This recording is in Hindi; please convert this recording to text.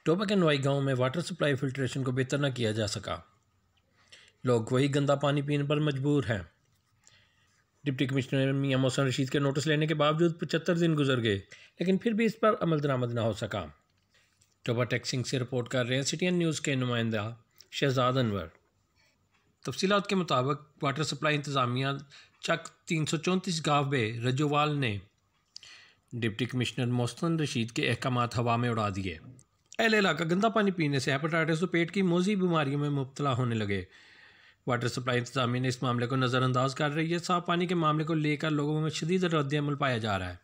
टोबा के नवाई गांव में वाटर सप्लाई फिल्ट्रेशन को बेहतर न किया जा सका। लोग वही गंदा पानी पीने पर मजबूर हैं। डिप्टी कमिश्नर मियां मोहसिन रशीद के नोटिस लेने के बावजूद 75 दिन गुजर गए, लेकिन फिर भी इस पर अमल दरामद न हो सका। टोबा टेक्सिंग से रिपोर्ट कर रहे हैं CTN न्यूज़ के नुमाइंदा शहजाद अनवर। तफसीलात के मुताबिक वाटर सप्लाई इंतज़ामिया चक 334 गाँव बे रजोवाल ने डिप्टी कमिश्नर मोहसिन रशीद के अहकामात हवा में उड़ा दिए। अहले इलाका गंदा पानी पीने से हेपेटाइटिस और पेट की मोजी बीमारियों में मुब्तला होने लगे। वाटर सप्लाई इंतज़ामिया ने इस मामले को नज़रअंदाज कर रही है। साफ़ पानी के मामले को लेकर लोगों में शदीद रद्द अमल पाया जा रहा है।